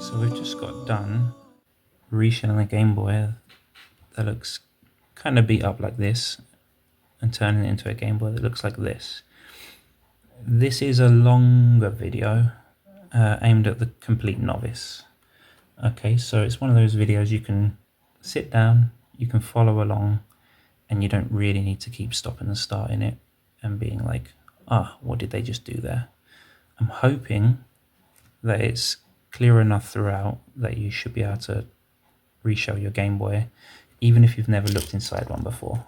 So we've just got done reshelling a Game Boy that looks kind of beat up like this and turning it into a Game Boy that looks like this. This is a longer video aimed at the complete novice. Okay, so it's one of those videos you can sit down, you can follow along, and you don't really need to keep stopping and starting it and being like, what did they just do there? I'm hoping that it's clear enough throughout that you should be able to reshell your Game Boy, even if you've never looked inside one before.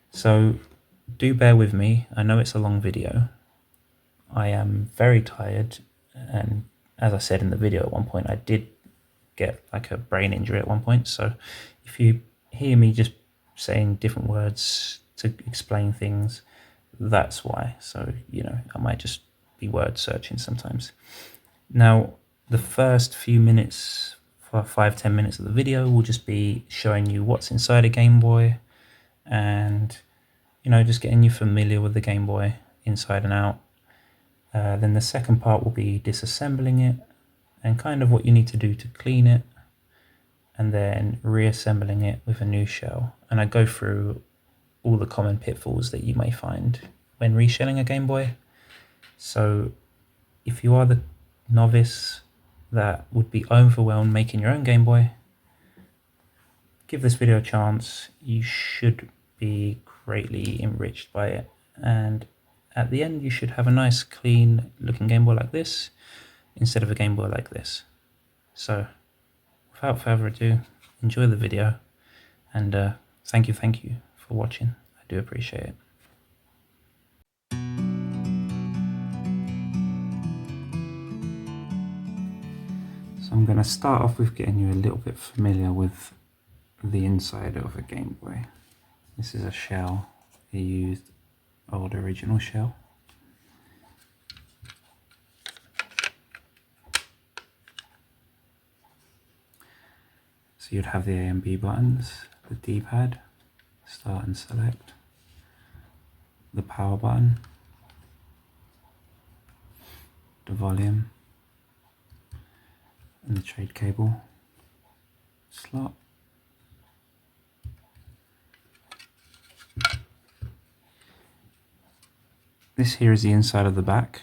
So do bear with me. I know it's a long video. I am very tired, and as I said in the video at one point, I did get like a brain injury at one point. So if you hear me just saying different words to explain things, that's why. So, I might just be word searching sometimes. Now, the first few minutes, for 5-10 minutes of the video, will just be showing you what's inside a Game Boy and, just getting you familiar with the Game Boy inside and out. Then the second part will be disassembling it and kind of what you need to do to clean it, and then reassembling it with a new shell. And I go through all the common pitfalls that you may find when reshelling a Game Boy. So if you are the novice that would be overwhelmed making your own Game Boy, give this video a chance. You should be greatly enriched by it, and at the end you should have a nice clean looking Game Boy like this instead of a Game Boy like this. So without further ado, enjoy the video, and thank you for watching. I do appreciate it. So I'm going to start off with getting you a little bit familiar with the inside of a Game Boy. This is a shell, a used old original shell. So you'd have the A and B buttons, the D-pad, start and select, the power button, the volume, and the trade cable slot. This here is the inside of the back,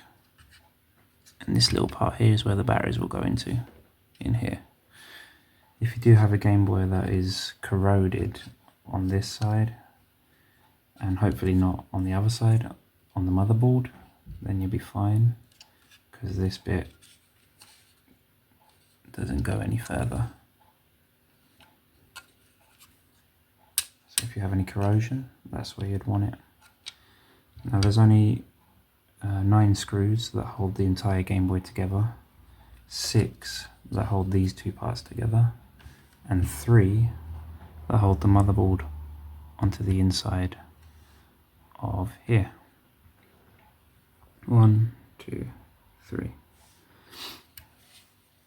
and this little part here is where the batteries will go into, in here. If you do have a Game Boy that is corroded on this side, and hopefully not on the other side, on the motherboard, then you'll be fine, because this bit doesn't go any further. So if you have any corrosion, that's where you'd want it. Now there's only 9 screws that hold the entire Game Boy together, 6 that hold these two parts together, and 3 that hold the motherboard onto the inside of here. 1, 2, 3.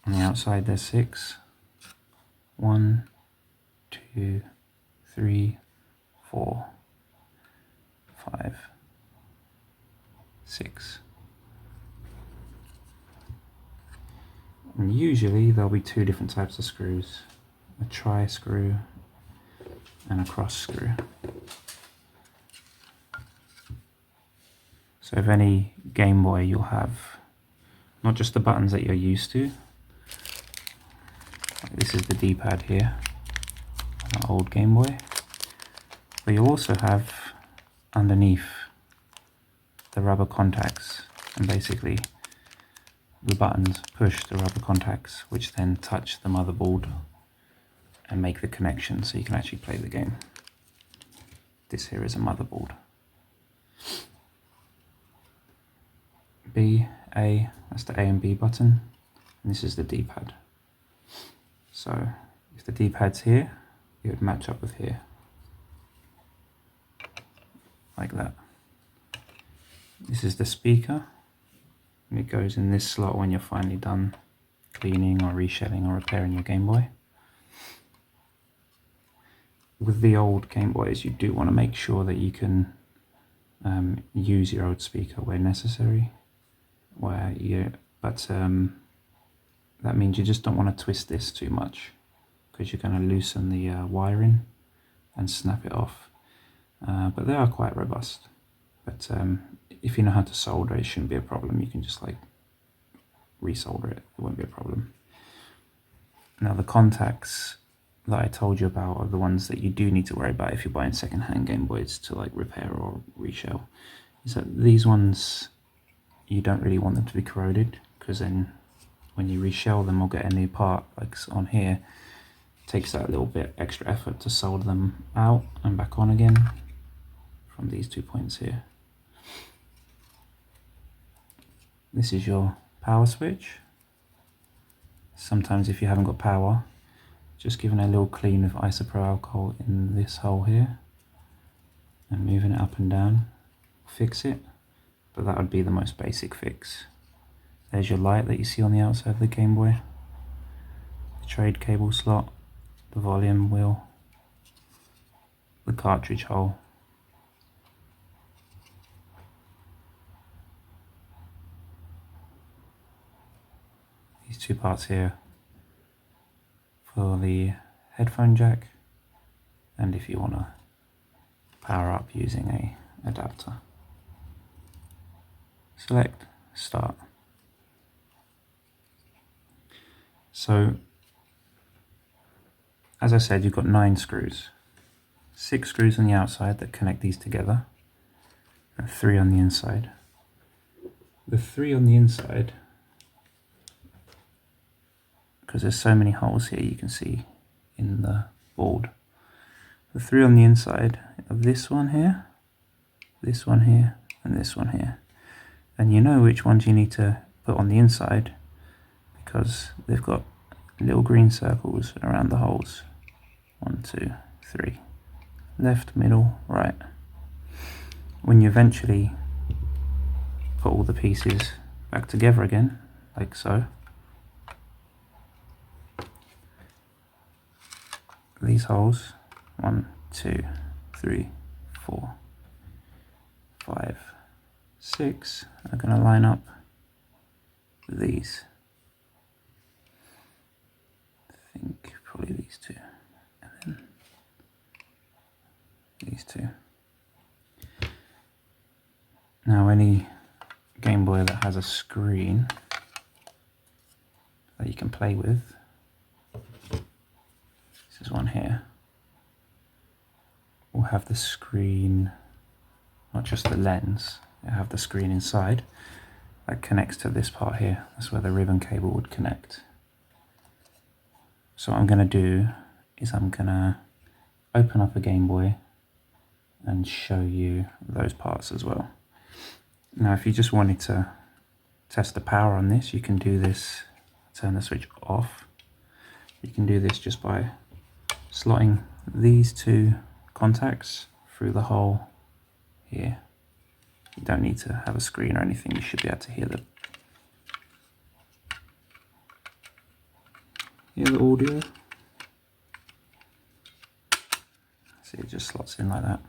On the outside there's 6. 1, 2, 3, 4, 5, 6. And usually there'll be 2 different types of screws, a tri screw and a cross screw. So if any Game Boy, you'll have not just the buttons that you're used to. This is the D-pad here, an old Game Boy, but you'll also have underneath the rubber contacts, and basically the buttons push the rubber contacts, which then touch the motherboard and make the connection so you can actually play the game. This here is a motherboard. B, A, that's the A and B button, and this is the D-pad. So if the D-pad's here, it would match up with here, like that. This is the speaker, and it goes in this slot when you're finally done cleaning or reshelling or repairing your Game Boy. With the old Game Boys, you do want to make sure that you can use your old speaker where necessary, but That means you just don't want to twist this too much, because you're going to loosen the wiring and snap it off. But they are quite robust. But if you know how to solder, it shouldn't be a problem. You can just like resolder it. It won't be a problem. Now the contacts that I told you about are the ones that you do need to worry about if you're buying second-hand Game Boys to like repair or reshell. Is that these ones, you don't really want them to be corroded, because then when you reshell them or get a new part like on here, it takes that little bit extra effort to solder them out and back on again from these 2 points here. This is your power switch. Sometimes if you haven't got power, just giving a little clean of isopro alcohol in this hole here and moving it up and down, fix it. But that would be the most basic fix. There's your light that you see on the outside of the Game Boy, the trade cable slot, the volume wheel, the cartridge hole, these two parts here for the headphone jack, and if you want to power up using a adapter. Select, start. So, as I said, you've got 9 screws. 6 screws on the outside that connect these together, and 3 on the inside. The 3 on the inside, because there's so many holes here you can see in the board. The 3 on the inside are this one here, this one here, and this one here. And you know which ones you need to put on the inside because they've got little green circles around the holes. 1, 2, 3. Left, middle, right. When you eventually put all the pieces back together again, like so, these holes, 1, 2, 3, 4, 5, 6 are going to line up with these. I think probably these two, and then these two. Now any Game Boy that has a screen that you can play with, this is one here, will have the screen, not just the lens, it'll have the screen inside that connects to this part here. That's where the ribbon cable would connect. So what I'm going to do is I'm going to open up a Game Boy and show you those parts as well. Now if you just wanted to test the power on this, you can do this, turn the switch off. You can do this just by slotting these 2 contacts through the hole here. You don't need to have a screen or anything, you should be able to hear the audio. See, it just slots in like that.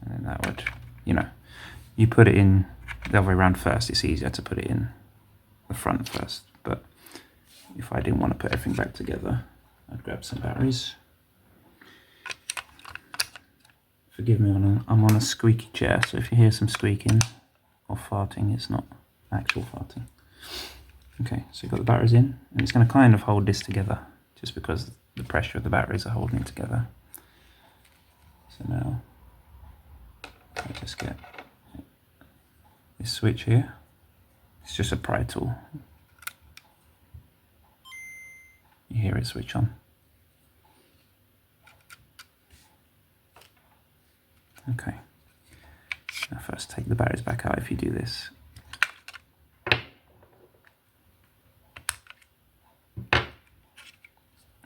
And then that would, you know, you put it in the other way around first, it's easier to put it in the front first. But if I didn't want to put everything back together, I'd grab some batteries. Forgive me, I'm on a squeaky chair, so if you hear some squeaking or farting, it's not actual farting. Okay, so you've got the batteries in, and it's going to kind of hold this together, just because the pressure of the batteries are holding it together. So now, I just get this switch here. It's just a pry tool. You hear it switch on. Okay, now first take the batteries back out if you do this.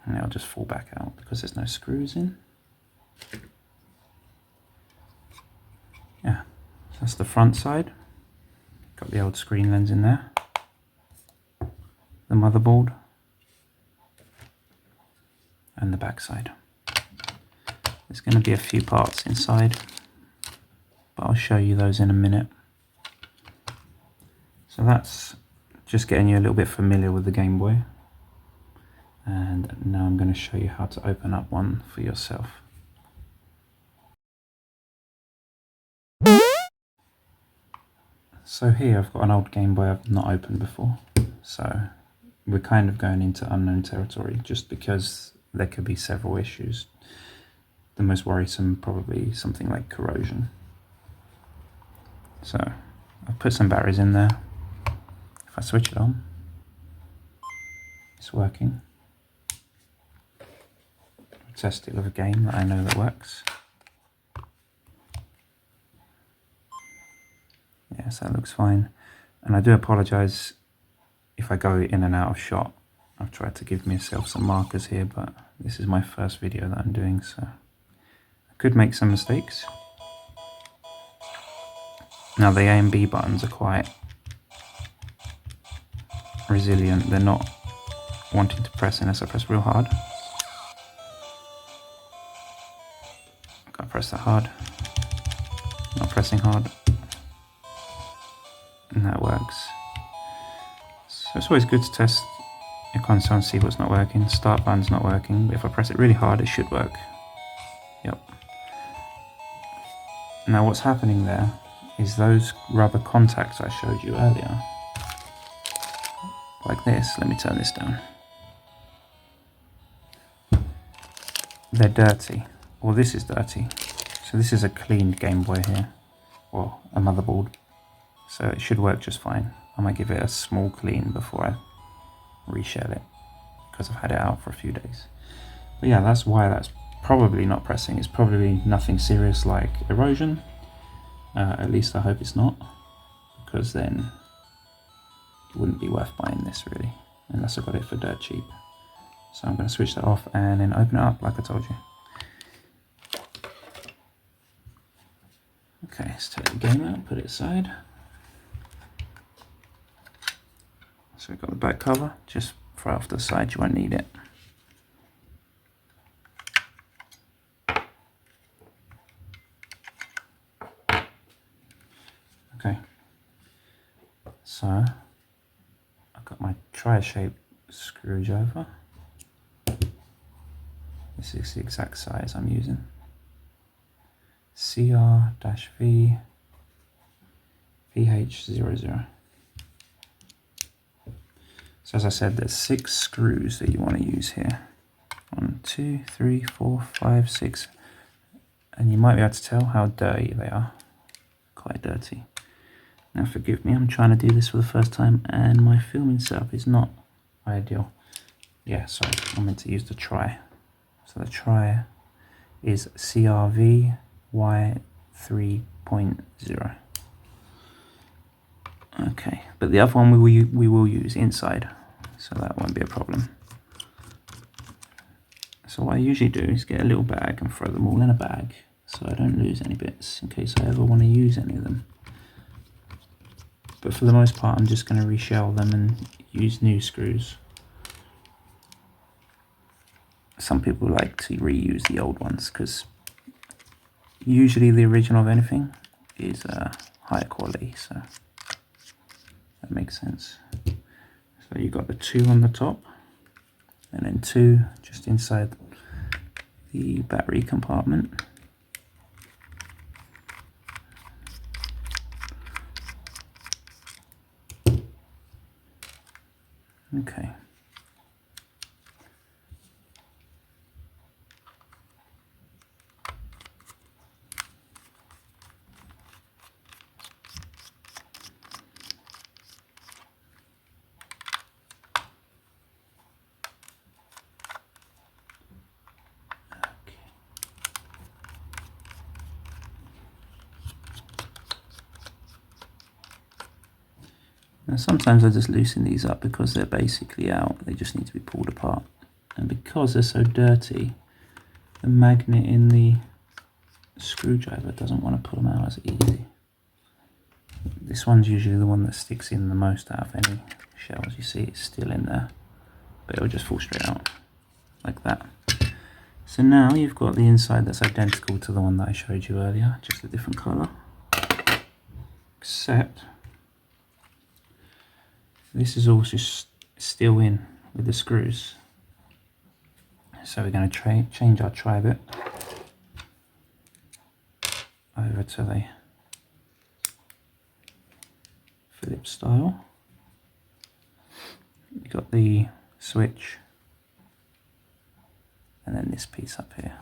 And they'll just fall back out because there's no screws in. Yeah, so that's the front side. Got the old screen lens in there. The motherboard. And the back side. There's going to be a few parts inside, but I'll show you those in a minute. So that's just getting you a little bit familiar with the Game Boy. And now I'm going to show you how to open up one for yourself. So here I've got an old Game Boy I've not opened before. So we're kind of going into unknown territory just because there could be several issues. The most worrisome probably something like corrosion. So I've put some batteries in there. If I switch it on, it's working. I'll test it with a game that I know that works. Yes, that looks fine. And I do apologise if I go in and out of shot. I've tried to give myself some markers here, but this is my first video that I'm doing, so I could make some mistakes. Now the A and B buttons are quite resilient. They're not wanting to press unless I press real hard. I've got to press that hard. Not pressing hard. And that works. So it's always good to test your console and see what's not working. Start button's not working, but if I press it really hard, it should work. Yep. Now what's happening there is those rubber contacts I showed you earlier, like this. Let me turn this down. They're dirty, or this is dirty. So this is a cleaned Game Boy here, or a motherboard. So it should work just fine. I might give it a small clean before I reshell it, because I've had it out for a few days. But yeah, that's why that's probably not pressing. It's probably nothing serious like erosion. At least I hope it's not, because then it wouldn't be worth buying this really, unless I got it for dirt cheap. So I'm going to switch that off and then open it up like I told you. Okay, let's take the game out, put it aside. So we've got the back cover, just throw it off to the side, you won't need it. Okay, so I've got my tri-shaped screwdriver. This is the exact size I'm using. CR-V VH00. So as I said, there's 6 screws that you want to use here. 1, 2, 3, 4, 5, 6. And you might be able to tell how dirty they are. Quite dirty. Now forgive me, I'm trying to do this for the first time and my filming setup is not ideal. Yeah, sorry, I meant to use the tri. So the tri is CRV Y3.0. Okay, but the other one we will use inside, so that won't be a problem. So what I usually do is get a little bag and throw them all in a bag, so I don't lose any bits in case I ever want to use any of them. But for the most part, I'm just going to reshell them and use new screws. Some people like to reuse the old ones because usually the original of anything is higher quality, so that makes sense. So you've got the 2 on the top and then 2 just inside the battery compartment. Okay. Now sometimes I just loosen these up because they're basically out, they just need to be pulled apart. And because they're so dirty, the magnet in the screwdriver doesn't want to pull them out as easy. This one's usually the one that sticks in the most out of any shells. You see it's still in there, but it'll just fall straight out like that. So now you've got the inside that's identical to the one that I showed you earlier, just a different colour. Except this is also still in with the screws. So we're going to change our tri-bit over to the Phillips style. We've got the switch, and then this piece up here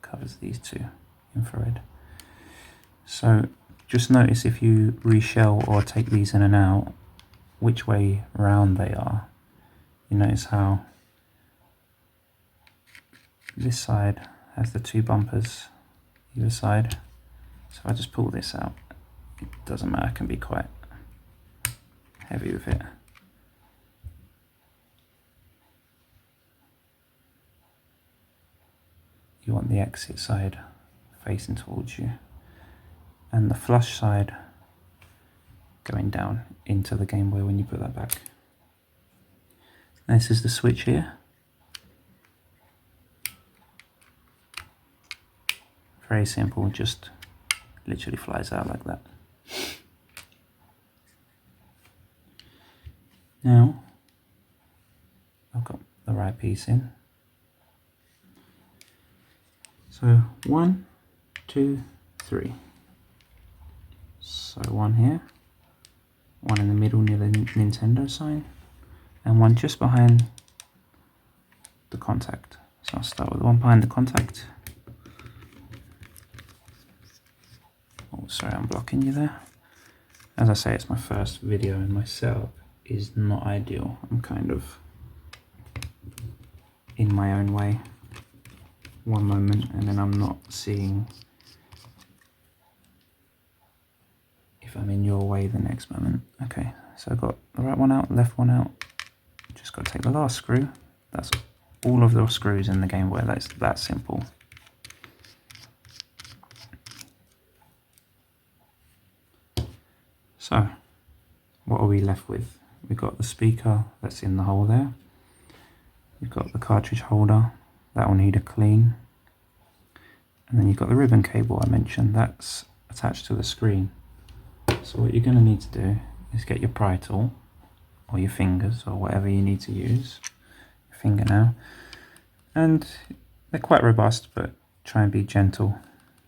covers these two infrared. So just notice if you reshell or take these in and out, which way round they are. You notice how this side has the two bumpers either side. So I just pull this out. It doesn't matter, I can be quite heavy with it. You want the exit side facing towards you, and the flush side going down into the Game Boy when you put that back. And this is the switch here. Very simple, just literally flies out like that. Now I've got the right piece in. So 1, 2, 3. So one here, one in the middle near the Nintendo sign, and one just behind the contact. So I'll start with the one behind the contact. Oh, sorry, I'm blocking you there. As I say, it's my first video and my setup is not ideal. I'm kind of in my own way one moment, and then I'm not seeing if I'm in your way the next moment. Okay, so I've got the right one out, left one out. Just got to take the last screw. That's all of the screws in the Game Boy. That's that simple. So, what are we left with? We've got the speaker that's in the hole there. You've got the cartridge holder, that will need a clean. And then you've got the ribbon cable I mentioned, that's attached to the screen. So what you're going to need to do is get your pry tool, or your fingers, or whatever you need to use, your fingernail. And they're quite robust, but try and be gentle.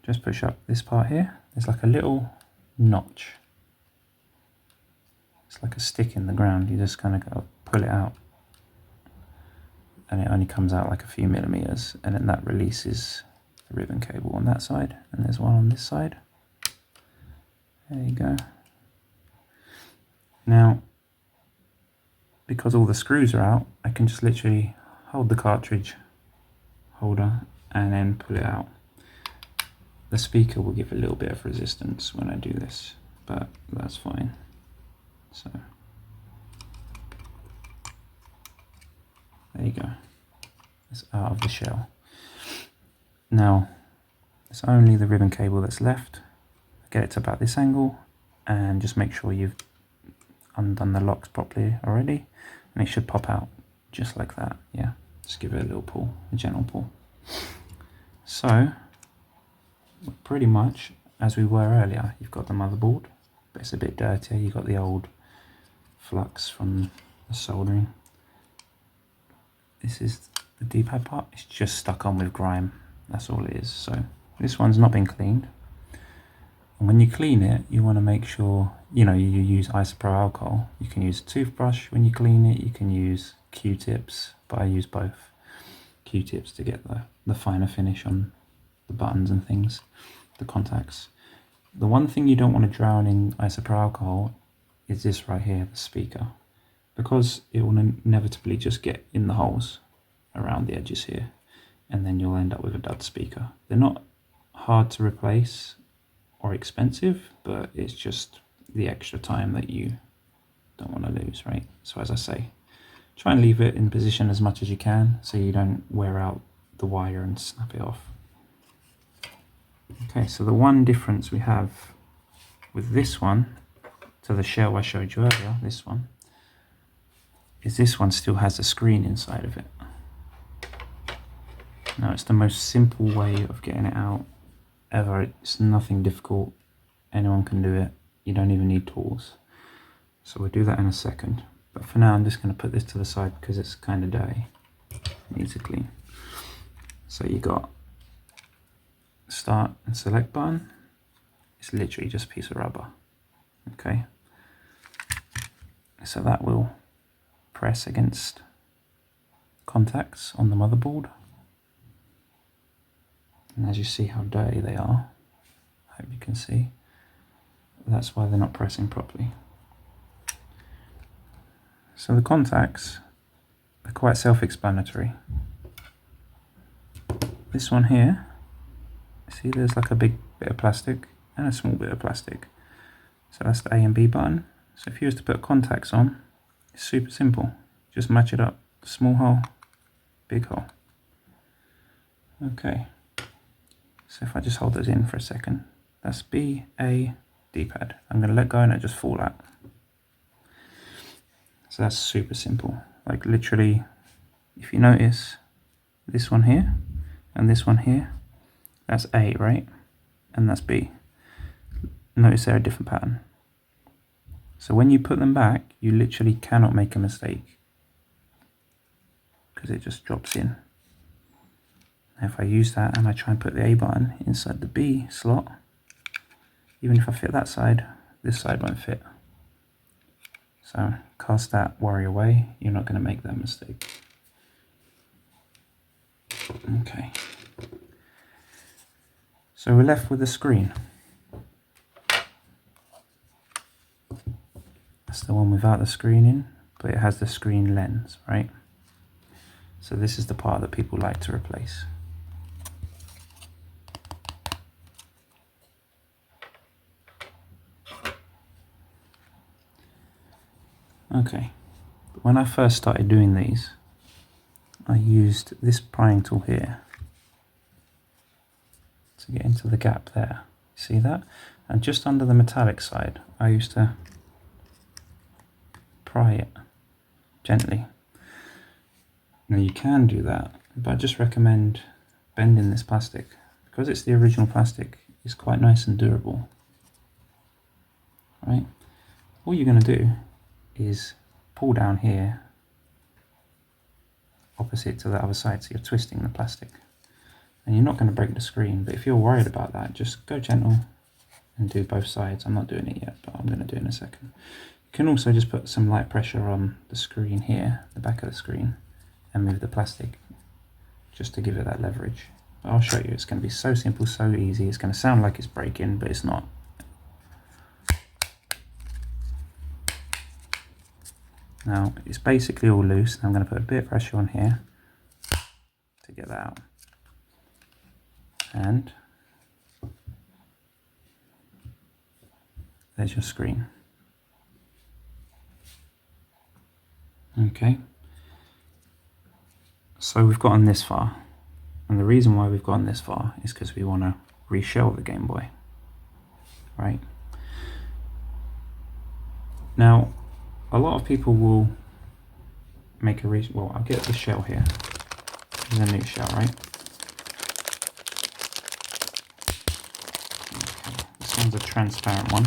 Just push up this part here. There's like a little notch. It's like a stick in the ground. You just kind of got to pull it out. And it only comes out like a few millimeters, and then that releases the ribbon cable on that side, and there's one on this side. There you go. Now, because all the screws are out, I can just literally hold the cartridge holder and then pull it out. The speaker will give a little bit of resistance when I do this, but that's fine. So there you go. It's out of the shell. Now, it's only the ribbon cable that's left. Get it to about this angle, and just make sure you've undone the locks properly already, and it should pop out just like that. Yeah, just give it a little pull, a gentle pull. So, pretty much as we were earlier. You've got the motherboard, but it's a bit dirtier. You've got the old flux from the soldering. This is the D-pad part. It's just stuck on with grime. That's all it is. So this one's not been cleaned. And when you clean it, you want to make sure, you use isopropyl alcohol. You can use a toothbrush when you clean it. You can use Q-tips, but I use both. Q-tips to get the finer finish on the buttons and things, the contacts. The one thing you don't want to drown in isopropyl alcohol is this right here, the speaker, because it will inevitably just get in the holes around the edges here, and then you'll end up with a dud speaker. They're not hard to replace or expensive, but it's just the extra time that you don't want to lose, right? So as I say, try and leave it in position as much as you can so you don't wear out the wire and snap it off. Okay, so the one difference we have with this one to the shell I showed you earlier, this one, is this one still has a screen inside of it. Now, it's the most simple way of getting it out ever. It's nothing difficult. Anyone can do it. You don't even need tools. So we'll do that in a second. But for now I'm just going to put this to the side because it's kind of dirty. It needs a clean. So you got start and select button. It's literally just a piece of rubber. Okay. So that will press against contacts on the motherboard. And as you see how dirty they are, I hope you can see, that's why they're not pressing properly. So the contacts are quite self-explanatory. This one here, see there's like a big bit of plastic and a small bit of plastic. So that's the A and B button. So if you was to put contacts on, it's super simple. Just match it up. Small hole, big hole. Okay. So if I just hold those in for a second, that's B, A, D-pad. I'm going to let go and it just fall out. So that's super simple. Like literally, if you notice, this one here and this one here, that's A, right? And that's B. Notice they're a different pattern. So when you put them back, you literally cannot make a mistake because it just drops in. If I use that and I try and put the A button inside the B slot, even if I fit that side, this side won't fit. So cast that worry away, you're not going to make that mistake. Okay. So we're left with the screen. That's the one without the screen in, but it has the screen lens, right? So this is the part that people like to replace. Okay, when I first started doing these, I used this prying tool here to get into the gap there. See that? And just under the metallic side, I used to pry it gently. Now you can do that, but I just recommend bending this plastic. Because it's the original plastic, it's quite nice and durable. Right? All you're going to do is pull down here opposite to the other side, so you're twisting the plastic. And you're not going to break the screen, but if you're worried about that, just go gentle and do both sides. I'm not doing it yet, but I'm going to do it in a second. You can also just put some light pressure on the screen here, the back of the screen, and move the plastic just to give it that leverage. But I'll show you, it's going to be so simple, so easy. It's going to sound like it's breaking, but it's not. Now it's basically all loose. I'm going to put a bit of pressure on here to get that out. And there's your screen. Okay. So we've gotten this far. And the reason why we've gotten this far is because we want to reshell the Game Boy. Right? Now, a lot of people will make a well, I'll get the shell here. There's a new shell, right? Okay. This one's a transparent one.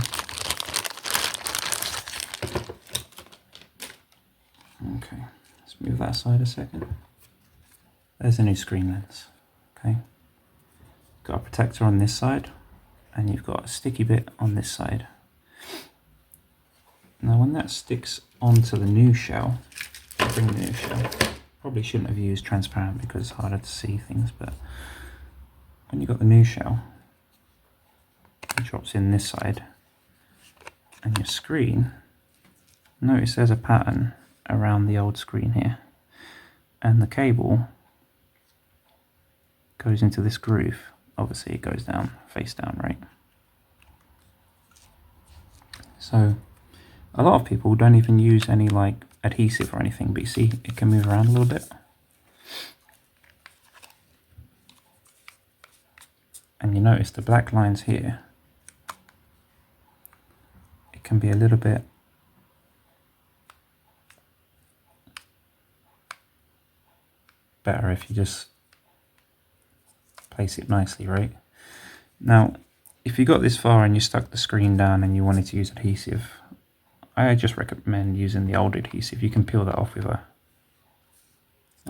Okay, let's move that aside a second. There's a new screen lens. Okay, got a protector on this side, and you've got a sticky bit on this side. Now when that sticks onto the new shell, bring the new shell, probably shouldn't have used transparent because it's harder to see things, but when you've got the new shell, it drops in this side, and your screen, notice there's a pattern around the old screen here, and the cable goes into this groove. Obviously it goes down, face down, right? So a lot of people don't even use any like adhesive or anything, but you see it can move around a little bit. And you notice the black lines here, it can be a little bit better if you just place it nicely, right? Now, if you got this far and you stuck the screen down and you wanted to use adhesive, I just recommend using the old adhesive. You can peel that off with a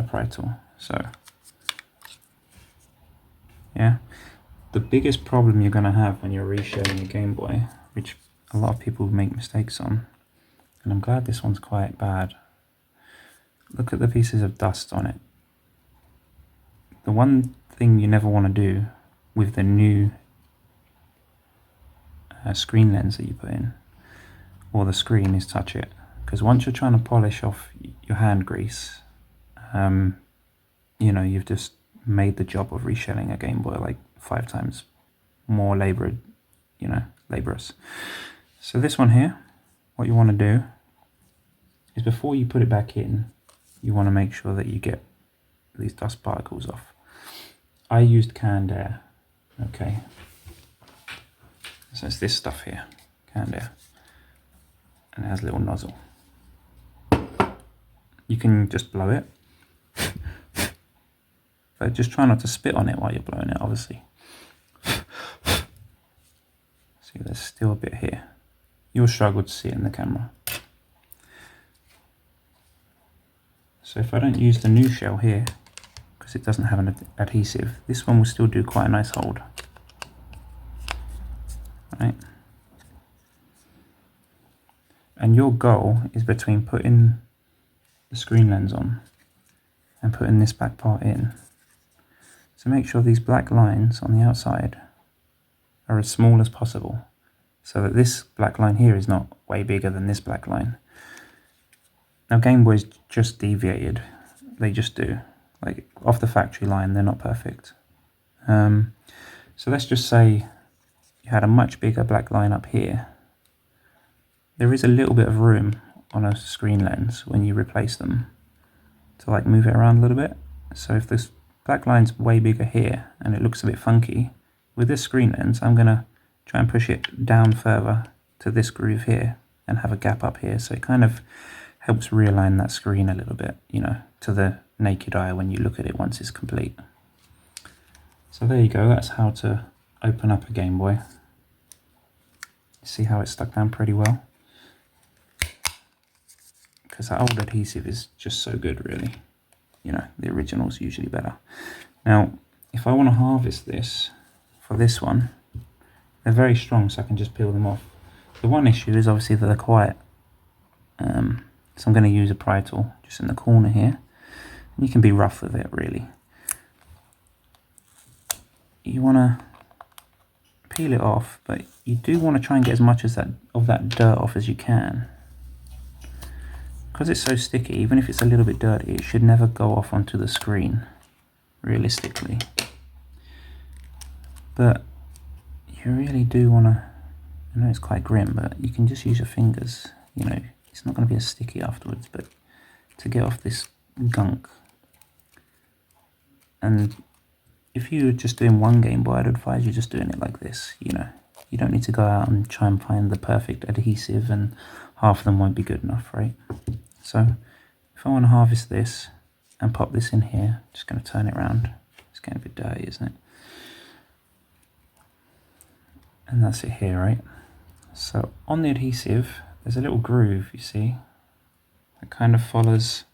pry tool. So yeah, the biggest problem you're going to have when you're reshelling a Game Boy, which a lot of people make mistakes on, and I'm glad this one's quite bad. Look at the pieces of dust on it. The one thing you never want to do with the new screen lens that you put in, or the screen, is touch it. Because once you're trying to polish off your hand grease, you know, you've just made the job of reshelling a Game Boy like 5 times more laborious. So this one here, what you want to do is before you put it back in, you want to make sure that you get these dust particles off. I used canned air, okay. So it's this stuff here, canned air, and it has a little nozzle. You can just blow it, but just try not to spit on it while you're blowing it, obviously. See, there's still a bit here. You'll struggle to see it in the camera. So if I don't use the new shell here, because it doesn't have an adhesive, this one will still do quite a nice hold. Right? And your goal is between putting the screen lens on and putting this back part in, to make sure these black lines on the outside are as small as possible, so that this black line here is not way bigger than this black line. Now Game Boys just deviated, they just do. Like off the factory line, they're not perfect. So let's just say you had a much bigger black line up here. There is a little bit of room on a screen lens when you replace them to like move it around a little bit. So if this black line's way bigger here and it looks a bit funky, with this screen lens I'm going to try and push it down further to this groove here and have a gap up here, so it kind of helps realign that screen a little bit, you know, to the naked eye when you look at it once it's complete. So there you go, that's how to open up a Game Boy. See how it's stuck down pretty well? Because that old adhesive is just so good, really. You know, the original's usually better. Now, if I want to harvest this, for this one, they're very strong, so I can just peel them off. The one issue is obviously that they're quiet. So I'm going to use a pry tool just in the corner here. And you can be rough with it, really. You want to peel it off, but you do want to try and get as much as of that dirt off as you can. Because it's so sticky, even if it's a little bit dirty, it should never go off onto the screen, realistically. But you really do want to, I know it's quite grim, but you can just use your fingers, you know, it's not going to be as sticky afterwards, but to get off this gunk. And if you're just doing one Game Boy, I'd advise you just doing it like this, you know. You don't need to go out and try and find the perfect adhesive, and half of them won't be good enough, right? So if I want to harvest this and pop this in here, I'm just going to turn it around. It's getting a bit dirty, isn't it? And that's it here, right? So on the adhesive, there's a little groove, you see, that kind of follows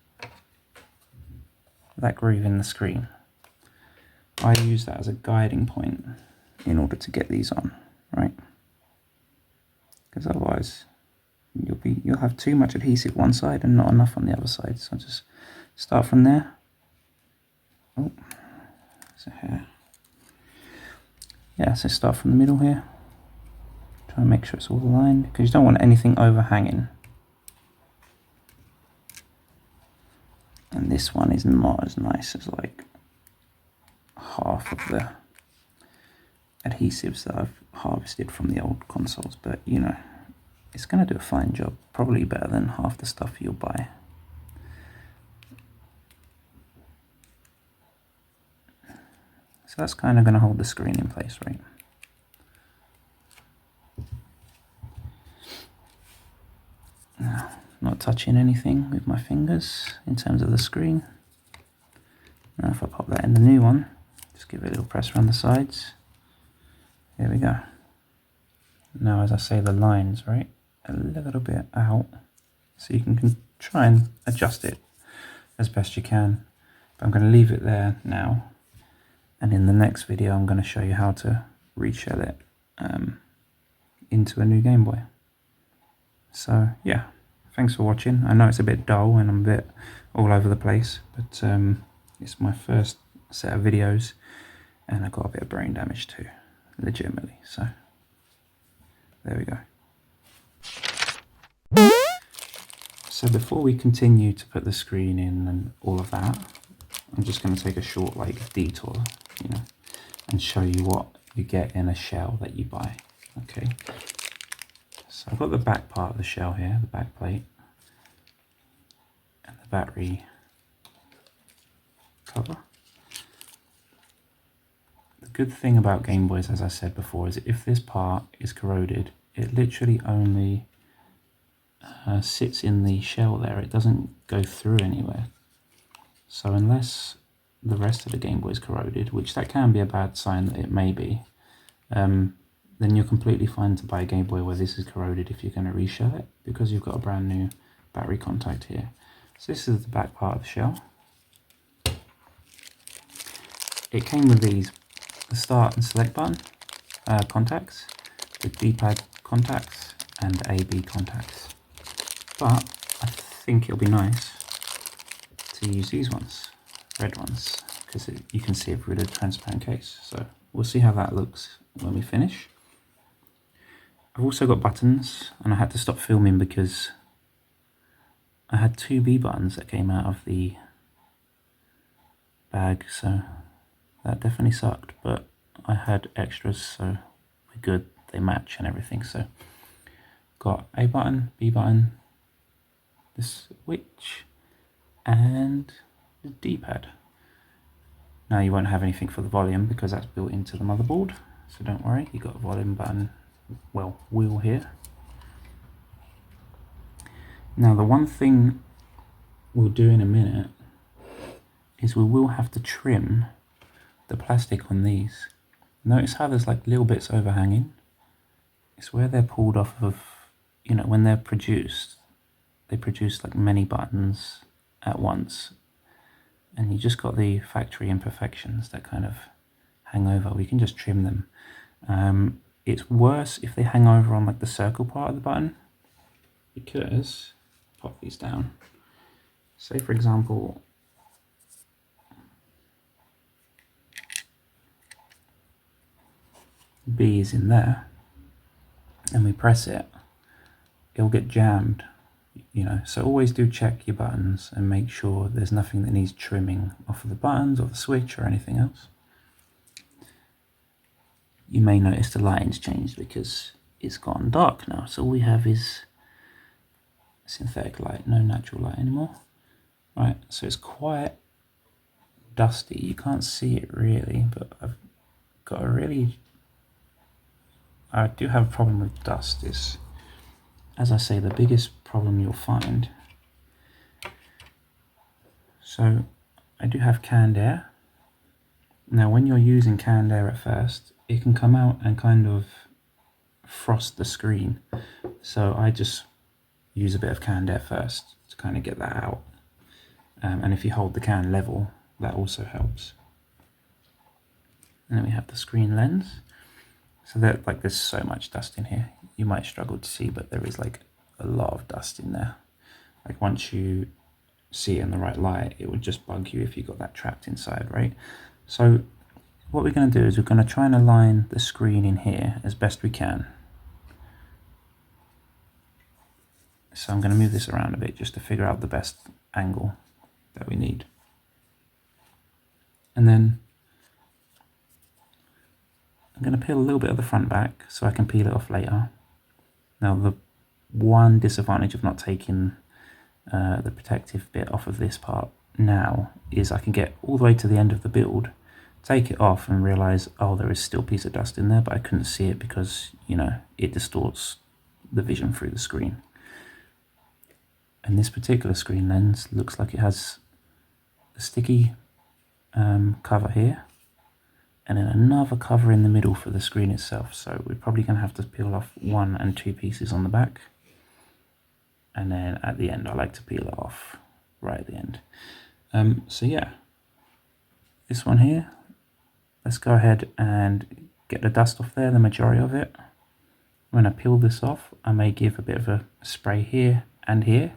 that groove in the screen. I use that as a guiding point in order to get these on, right? Because otherwise you'll have too much adhesive one side and not enough on the other side. So I'll just start from there. Oh, so here. Yeah, so start from the middle here. Try and make sure it's all aligned, because you don't want anything overhanging. And this one is not as nice as like half of the adhesives that I've harvested from the old consoles, but you know, it's going to do a fine job, probably better than half the stuff you'll buy. So that's kind of going to hold the screen in place, right? Now, not touching anything with my fingers in terms of the screen. Now if I pop that in the new one, just give it a little press around the sides. There we go. Now as I say, the lines, right? a little bit out, so you can try and adjust it as best you can. But I'm going to leave it there now, and in the next video I'm going to show you how to reshell it into a new Game Boy. So yeah, thanks for watching. I know it's a bit dull and I'm a bit all over the place, but it's my first set of videos and I got a bit of brain damage too, legitimately. So there we go. So before we continue to put the screen in and all of that, I'm just going to take a short detour, and show you what you get in a shell that you buy. Okay, so I've got the back part of the shell here, the back plate, and the battery cover. The good thing about Game Boys, as I said before, is if this part is corroded, it literally only sits in the shell there. It doesn't go through anywhere. So unless the rest of the Game Boy is corroded, which that can be a bad sign that it may be, then you're completely fine to buy a Game Boy where this is corroded if you're going to reshell it, because you've got a brand new battery contact here. So this is the back part of the shell. It came with these, the start and select button contacts, the D-pad contacts, and AB contacts. But I think it'll be nice to use these ones, red ones, because you can see it through the transparent case. So we'll see how that looks when we finish. I've also got buttons, and I had to stop filming because I had 2 B buttons that came out of the bag, so that definitely sucked, but I had extras, so we're good, they match and everything. So got A button, B button, the switch, and the D-pad. Now you won't have anything for the volume because that's built into the motherboard, so don't worry, you got a volume button, well, wheel here. Now the one thing we'll do in a minute is we will have to trim the plastic on these. Notice how there's little bits overhanging? It's where they're pulled off of, when they're produced, they produce many buttons at once, and you just got the factory imperfections that kind of hang over. We can just trim them. It's worse if they hang over on the circle part of the button, because, pop these down, say for example, B is in there, and we press it, it'll get jammed, so always do check your buttons and make sure there's nothing that needs trimming off of the buttons or the switch or anything else. You may notice the lighting's changed because it's gone dark now, so all we have is synthetic light, no natural light anymore. Right, so it's quite dusty, you can't see it really, but I've got I do have a problem with dust. Is, as I say, the biggest problem you'll find. So I do have canned air. Now when you're using canned air at first, it can come out and kind of frost the screen. So I just use a bit of canned air first to kind of get that out. And if you hold the can level, that also helps. And then we have the screen lens. So that there's so much dust in here, you might struggle to see, but there is a lot of dust in there. Once you see it in the right light, it would just bug you if you got that trapped inside, right? So what we're going to do is we're going to try and align the screen in here as best we can. So I'm going to move this around a bit just to figure out the best angle that we need. And then I'm going to peel a little bit of the front back so I can peel it off later. Now the one disadvantage of not taking the protective bit off of this part now is I can get all the way to the end of the build, take it off and realise, oh, there is still a piece of dust in there, but I couldn't see it because, it distorts the vision through the screen. And this particular screen lens looks like it has a sticky cover here, and then another cover in the middle for the screen itself. So we're probably going to have to peel off 1 and 2 pieces on the back. and then at the end I like to peel it off right at the end. So yeah, this one here, let's go ahead and get the dust off there, the majority of it. When I peel this off, I may give a bit of a spray here and here,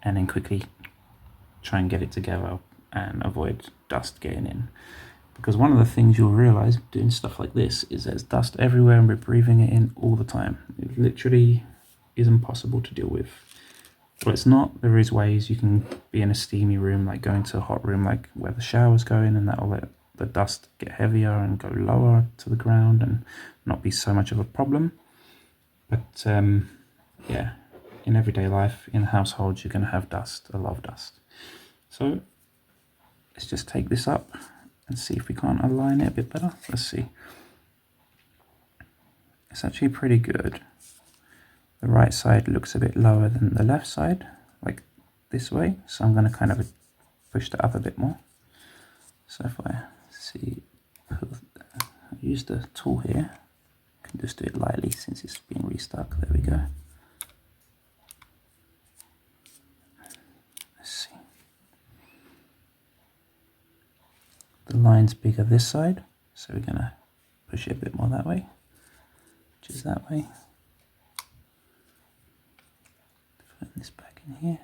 and then quickly try and get it together and avoid dust getting in. Because one of the things you'll realize doing stuff like this is there's dust everywhere and we're breathing it in all the time. It literally is impossible to deal with. Well, it's not. There is ways. You can be in a steamy room, like go into a hot room like where the shower's going, and that'll let the dust get heavier and go lower to the ground and not be so much of a problem. But yeah, in everyday life, in households, you're going to have dust, a lot of dust. So let's just take this up and see if we can't align it a bit better. Let's see. It's actually pretty good. The right side looks a bit lower than the left side, like this way. So I'm going to kind of push that up a bit more. So if I see, I use the tool here. I can just do it lightly since it's been restuck. There we go. Let's see. The line's bigger this side, so we're going to push it a bit more that way, which is that way. Put this back in here.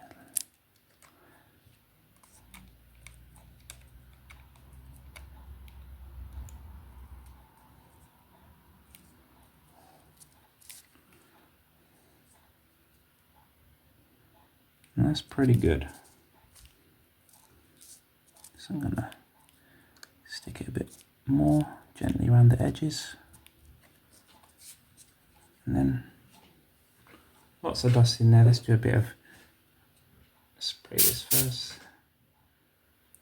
And that's pretty good. So I'm going to stick it a bit more gently around the edges. And then lots of dust in there. Let's do a bit of spray this first.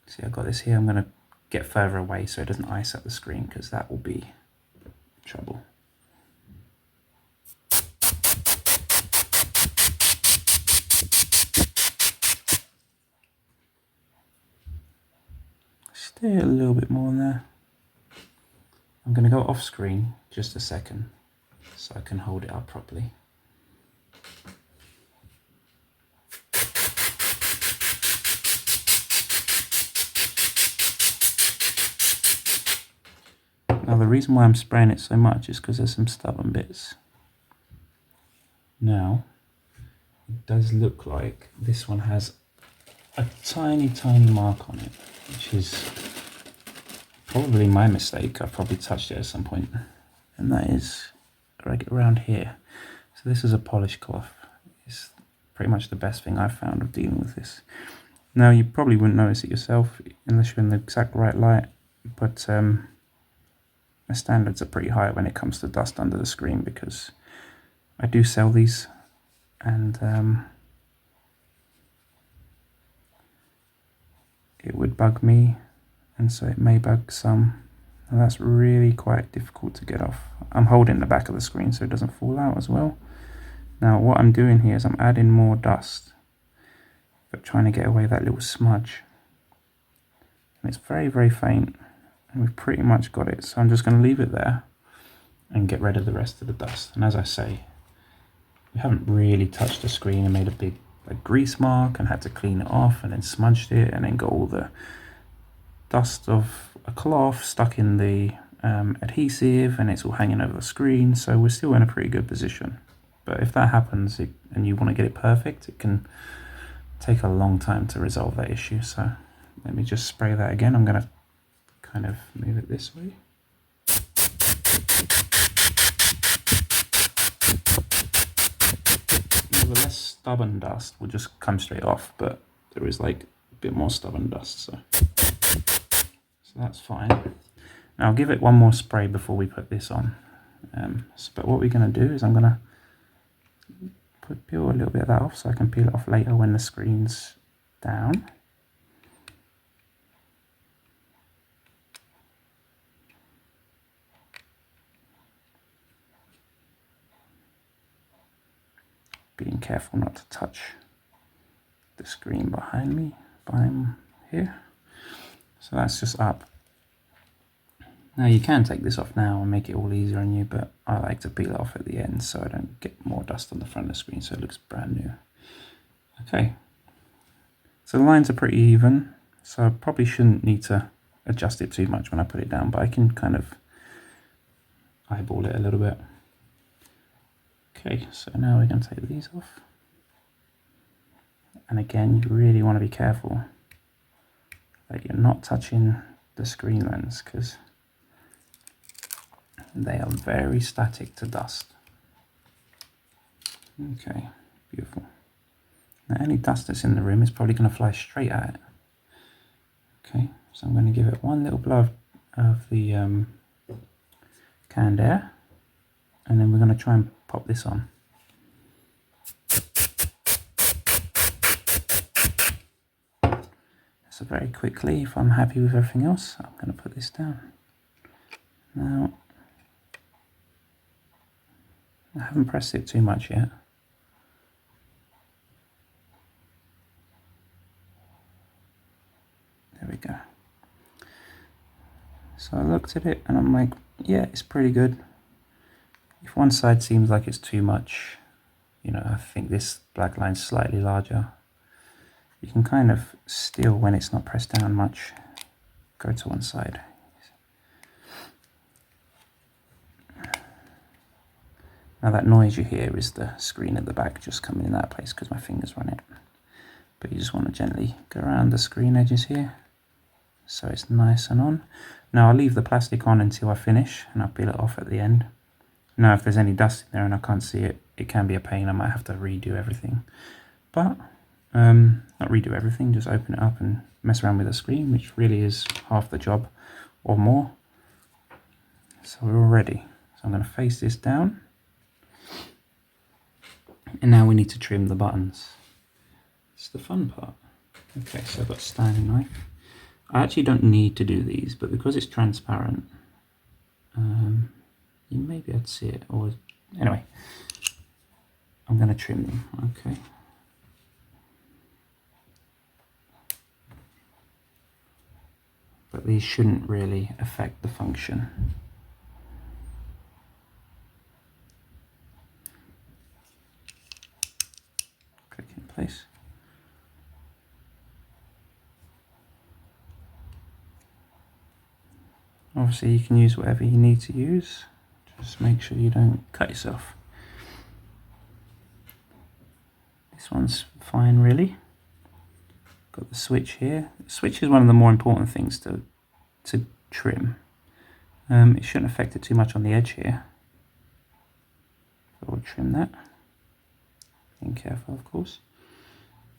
See, I've got this here. I'm going to get further away so it doesn't ice up the screen, because that will be trouble. Stay a little bit more in there. I'm going to go off screen just a second so I can hold it up properly. Now the reason why I'm spraying it so much is because there's some stubborn bits. Now, it does look like this one has a tiny mark on it, which is probably my mistake. I've probably touched it at some point, and that is right around here. So this is a polish cloth. It's pretty much the best thing I've found of dealing with this. Now you probably wouldn't notice it yourself unless you're in the exact right light, but the standards are pretty high when it comes to dust under the screen, because I do sell these, and it would bug me, and so it may bug some, and that's really quite difficult to get off. I'm holding the back of the screen so it doesn't fall out as well. Now what I'm doing here is I'm adding more dust, but trying to get away that little smudge, and it's very faint, and we've pretty much got it. So I'm just going to leave it there and get rid of the rest of the dust. And as I say, we haven't really touched the screen and made a big grease mark and had to clean it off and then smudged it and then got all the dust of a cloth stuck in the adhesive, and it's all hanging over the screen. So we're still in a pretty good position. But if that happens and you want to get it perfect, it can take a long time to resolve that issue. So let me just spray that again. I'm going to kind of move it this way. The less stubborn dust will just come straight off, but there is like a bit more stubborn dust, so that's fine. Now I'll give it one more spray before we put this on. But what we're going to do is I'm going to peel a little bit of that off so I can peel it off later when the screen's down. Being careful not to touch the screen behind here. So that's just up. Now you can take this off now and make it all easier on you, but I like to peel it off at the end so I don't get more dust on the front of the screen so it looks brand new. Okay, so the lines are pretty even, so I probably shouldn't need to adjust it too much when I put it down, but I can kind of eyeball it a little bit. Okay, so now we're going to take these off. And again, you really want to be careful that you're not touching the screen lens, because they are very static to dust. Okay, beautiful. Now any dust that's in the rim is probably going to fly straight at it. Okay, so I'm going to give it one little blow of the canned air, and then we're going to try and pop this on. So very quickly, if I'm happy with everything else, I'm going to put this down. Now, I haven't pressed it too much yet. There we go. So I looked at it and I'm like, yeah, it's pretty good. If one side seems like it's too much, you know, I think this black line's slightly larger. You can kind of still, when it's not pressed down much, go to one side. Now that noise you hear is the screen at the back just coming in that place because my fingers run it. But you just want to gently go around the screen edges here so it's nice and on. Now I'll leave the plastic on until I finish and I'll peel it off at the end. Now if there's any dust in there and I can't see it, it can be a pain. I might have to redo everything. But not redo everything, just open it up and mess around with the screen, which really is half the job or more. So we're all ready. So I'm going to face this down. And now we need to trim the buttons. It's the fun part. Okay, so I've got a styling knife. I actually don't need to do these, but because it's transparent, you may be able to see it. Or anyway, I'm going to trim them. Okay. But these shouldn't really affect the function. Click in place. Obviously you can use whatever you need to use, just make sure you don't cut yourself. This one's fine really. Got the switch here. The switch is one of the more important things to trim. It shouldn't affect it too much on the edge here. So we'll trim that. Being careful of course.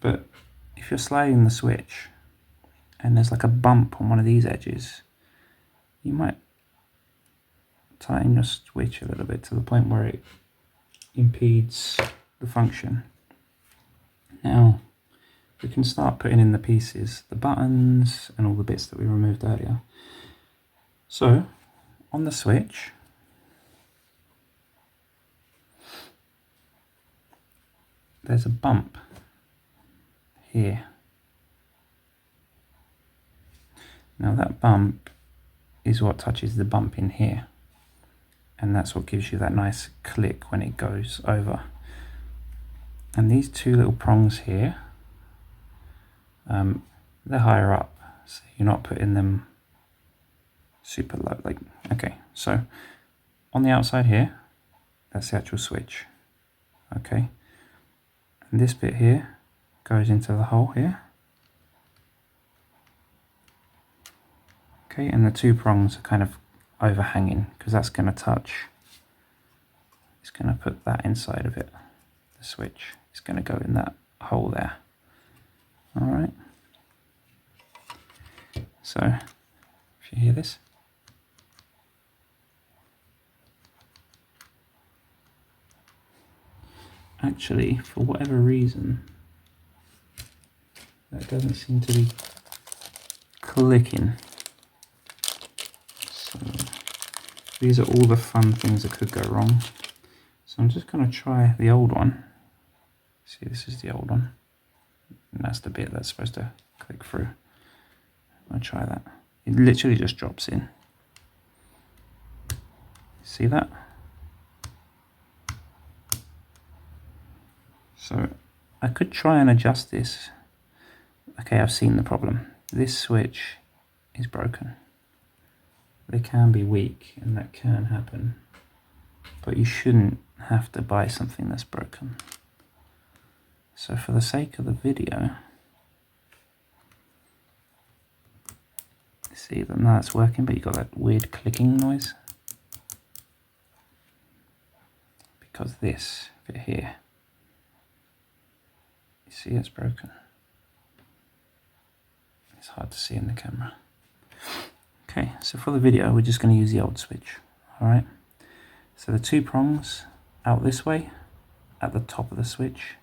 But if you're sliding the switch and there's like a bump on one of these edges, you might tighten your switch a little bit to the point where it impedes the function. Now we can start putting in the pieces, the buttons and all the bits that we removed earlier. So on the switch, there's a bump here. Now that bump is what touches the bump in here, and that's what gives you that nice click when it goes over. And these two little prongs here, they're higher up, so you're not putting them super low. Like, okay, so on the outside here, that's the actual switch. Okay, and this bit here goes into the hole here. Okay, and the two prongs are kind of overhanging because that's going to touch. It's going to put that inside of it. The switch is going to go in that hole there. All right. So if you hear this, actually, for whatever reason, that doesn't seem to be clicking. So these are all the fun things that could go wrong. So I'm just going to try the old one. See, this is the old one. And that's the bit that's supposed to click through. I'll try that. It literally just drops in. See that? So I could try and adjust this. Okay, I've seen the problem. This switch is broken. They can be weak and that can happen, but you shouldn't have to buy something that's broken. So for the sake of the video, see that now it's working, but you got that weird clicking noise because this bit here, you see it's broken. It's hard to see in the camera. Okay, so for the video we're just going to use the old switch. Alright, so the 2 prongs out this way at the top of the switch,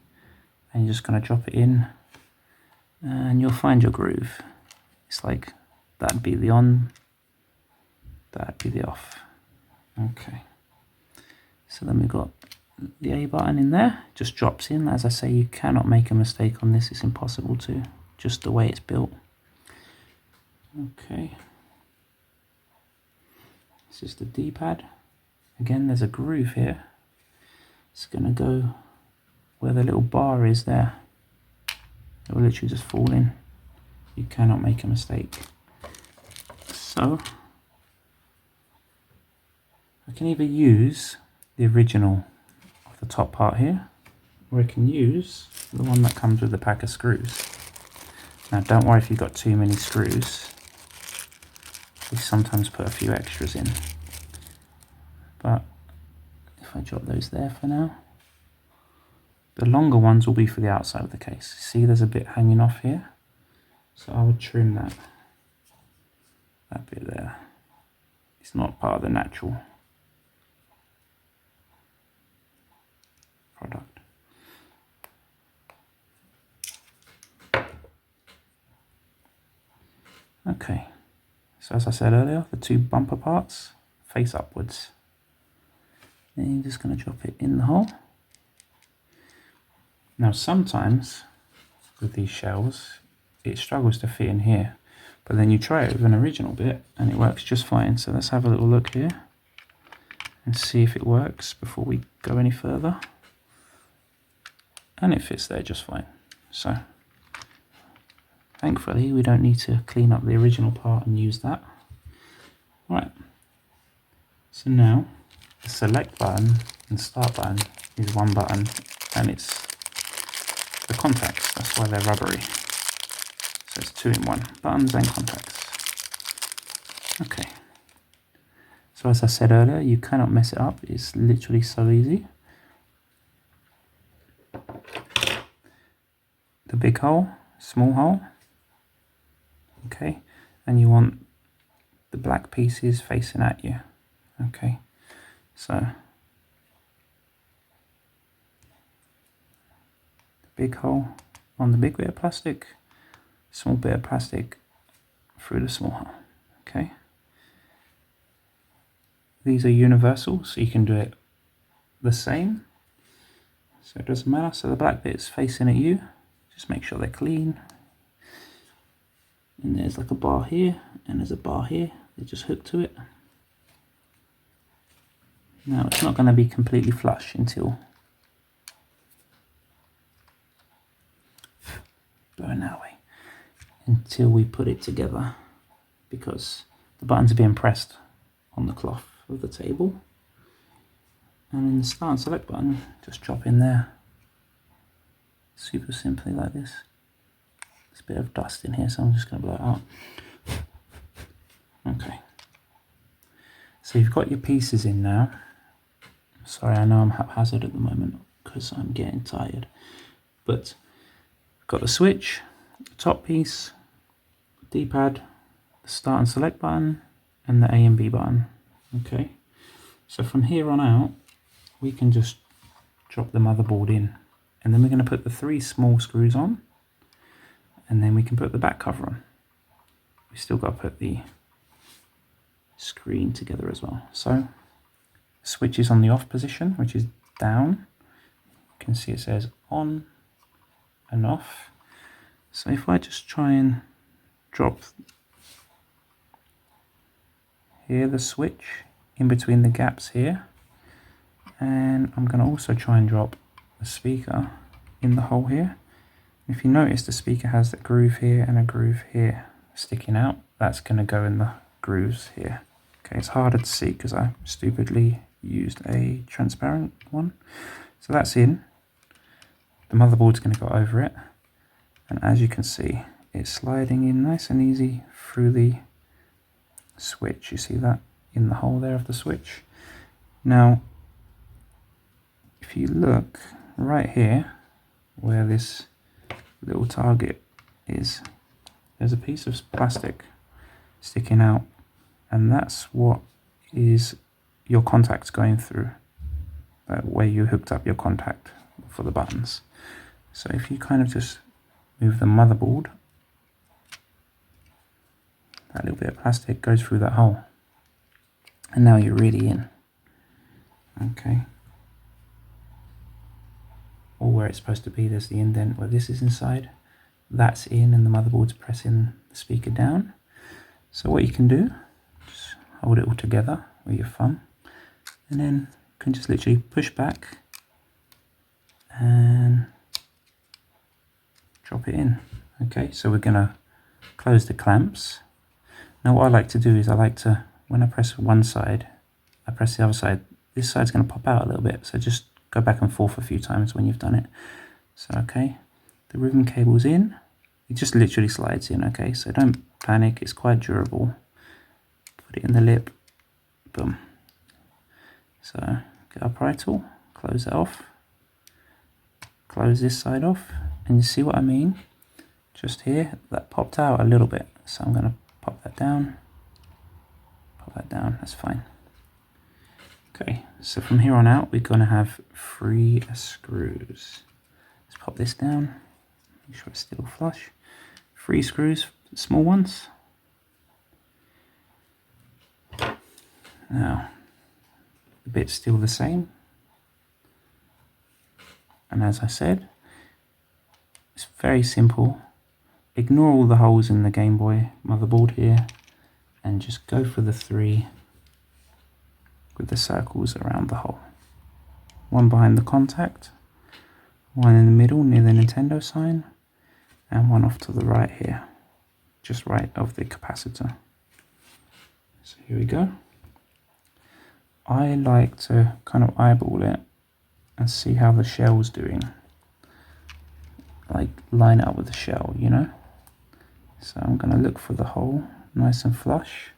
and you're just going to drop it in and you'll find your groove. It's like that'd be the on, that'd be the off. Okay, so then we've got the A button in there, just drops in. As I say, you cannot make a mistake on this, it's impossible to, just the way it's built. Okay, this is the D-pad. Again, there's a groove here. It's going to go where the little bar is there. It will literally just fall in. You cannot make a mistake. So I can either use the original of the top part here, or I can use the one that comes with the pack of screws. Now don't worry if you've got too many screws. We sometimes put a few extras in, but if I drop those there for now, the longer ones will be for the outside of the case. See, there's a bit hanging off here, so I would trim that bit there. It's not part of the natural product. Okay, so as I said earlier, the 2 bumper parts face upwards. Then you're just going to drop it in the hole. Now sometimes with these shells it struggles to fit in here, but then you try it with an original bit and it works just fine. So let's have a little look here and see if it works before we go any further. And it fits there just fine. So thankfully we don't need to clean up the original part and use that. Right, so now the select button and start button is one button, and it's the contacts, that's why they're rubbery. So it's 2 in 1, buttons and contacts. Okay, so as I said earlier, you cannot mess it up, it's literally so easy. The big hole, small hole, okay, and you want the black pieces facing at you. Okay, so big hole on the big bit of plastic, small bit of plastic through the small hole. Okay, these are universal, so you can do it the same, so it doesn't matter. So the black bit is facing at you, just make sure they're clean. And there's like a bar here and there's a bar here, they just hook to it. Now it's not going to be completely flush until going that way, until we put it together, because the buttons are being pressed on the cloth of the table. And in the start and select button, just drop in there, super simply like this. There's a bit of dust in here, so I'm just going to blow it out. Okay, so you've got your pieces in now. Sorry, I know I'm haphazard at the moment because I'm getting tired, but I've got the switch, the top piece, D-pad, the start and select button, and the A and B button. Okay, so from here on out we can just drop the motherboard in, and then we're going to put the 3 small screws on, and then we can put the back cover on. We still got to put the screen together as well. So switch is on the off position, which is down. You can see it says on and off. So if I just try and drop here the switch in between the gaps here, and I'm going to also try and drop the speaker in the hole here. If you notice, the speaker has a groove here and a groove here sticking out. That's going to go in the grooves here. Okay, it's harder to see because I stupidly used a transparent one. So that's in. The motherboard's going to go over it. And as you can see, it's sliding in nice and easy through the switch. You see that in the hole there of the switch? Now, if you look right here, where this little target is, there's a piece of plastic sticking out, and that's what is your contacts going through, where you hooked up your contact for the buttons. So if you kind of just move the motherboard, that little bit of plastic goes through that hole, and now you're really in. Okay, or where it's supposed to be, there's the indent where this is inside, that's in, and the motherboard's pressing the speaker down. So what you can do, just hold it all together with your thumb, and then you can just literally push back and drop it in. Okay, so we're going to close the clamps. Now what I like to do is I like to, when I press one side, I press the other side. This side's going to pop out a little bit, so just go back and forth a few times when you've done it. So okay, the ribbon cable's in. It just literally slides in, okay, so don't panic, it's quite durable. Put it in the lip, boom. So get our pry tool, close it off, close this side off, and you see what I mean? Just here, that popped out a little bit, so I'm going to pop that down, that's fine. Okay, so from here on out, we're going to have 3 screws. Let's pop this down, make sure it's still flush. 3 screws, small ones. Now, the bit's still the same. And as I said, it's very simple. Ignore all the holes in the Game Boy motherboard here, and just go for the 3 with the circles around the hole. 1 behind the contact, 1 in the middle near the Nintendo sign, and 1 off to the right here, just right of the capacitor. So here we go. I like to kind of eyeball it and see how the shell's doing. Like line it up with the shell, you know? So I'm going to look for the hole, nice and flush.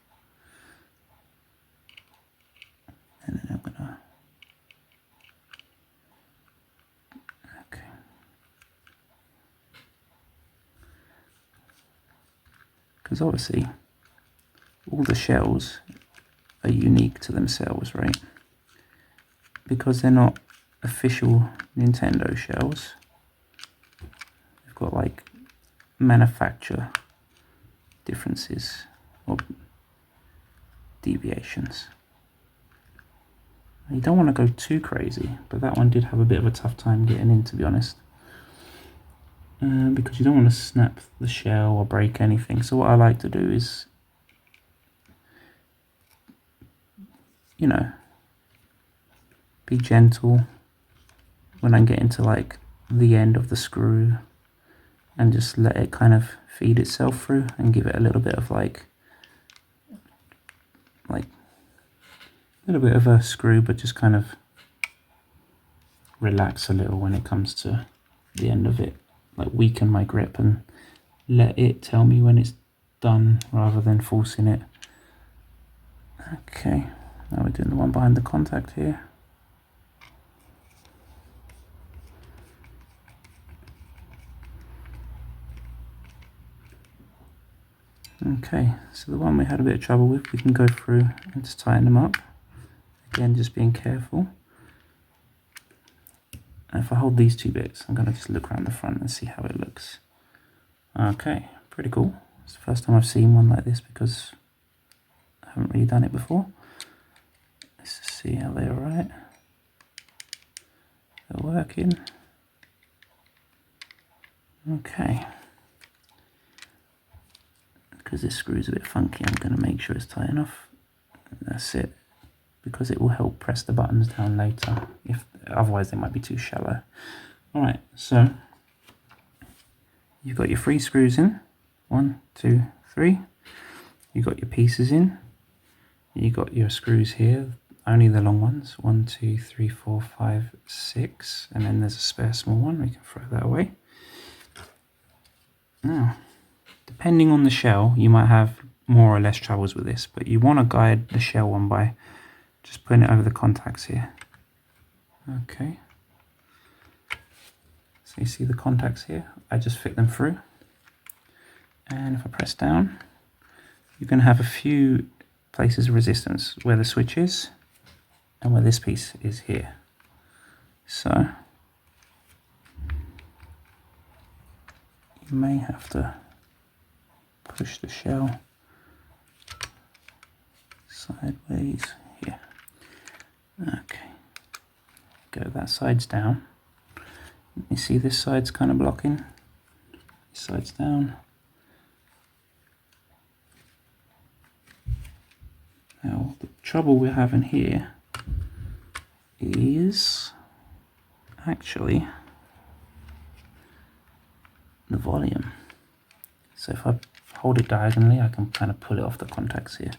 And then I'm going to... Okay. Because obviously, all the shells are unique to themselves, right? Because they're not official Nintendo shells. We've got like manufacturer differences or deviations. You don't want to go too crazy, but that one did have a bit of a tough time getting in, to be honest. Because you don't want to snap the shell or break anything. So what I like to do is, you know, be gentle when I get into like the end of the screw, and just let it kind of feed itself through and give it a little bit of like a little bit of a screw, but just kind of relax a little when it comes to the end of it. Like weaken my grip and let it tell me when it's done rather than forcing it. Okay, now we're doing the one behind the contact here. Okay, so the one we had a bit of trouble with, we can go through and just tighten them up. Again, just being careful. And if I hold these 2 bits, I'm going to just look around the front and see how it looks. Okay, pretty cool. It's the first time I've seen one like this because I haven't really done it before. Let's just see how they're right. They're working. Okay. Because this screw's a bit funky, I'm going to make sure it's tight enough. That's it. Because it will help press the buttons down later. Otherwise they might be too shallow. Alright, so you've got your 3 screws in. 1, 2, 3. You've got your pieces in. You've got your screws here, only the long ones. 1, 2, 3, 4, 5, 6. And then there's a spare small one. We can throw that away. Now, depending on the shell, you might have more or less troubles with this, but you want to guide the shell one by just putting it over the contacts here. Okay. So you see the contacts here? I just fit them through. And if I press down, you're going to have a few places of resistance where the switch is and where this piece is here. So you may have to push the shell sideways here. Okay, go, that side's down. You see this side's kind of blocking, this side's down. Now the trouble we're having here is actually the volume. So if I hold it diagonally, I can kind of pull it off the contacts here.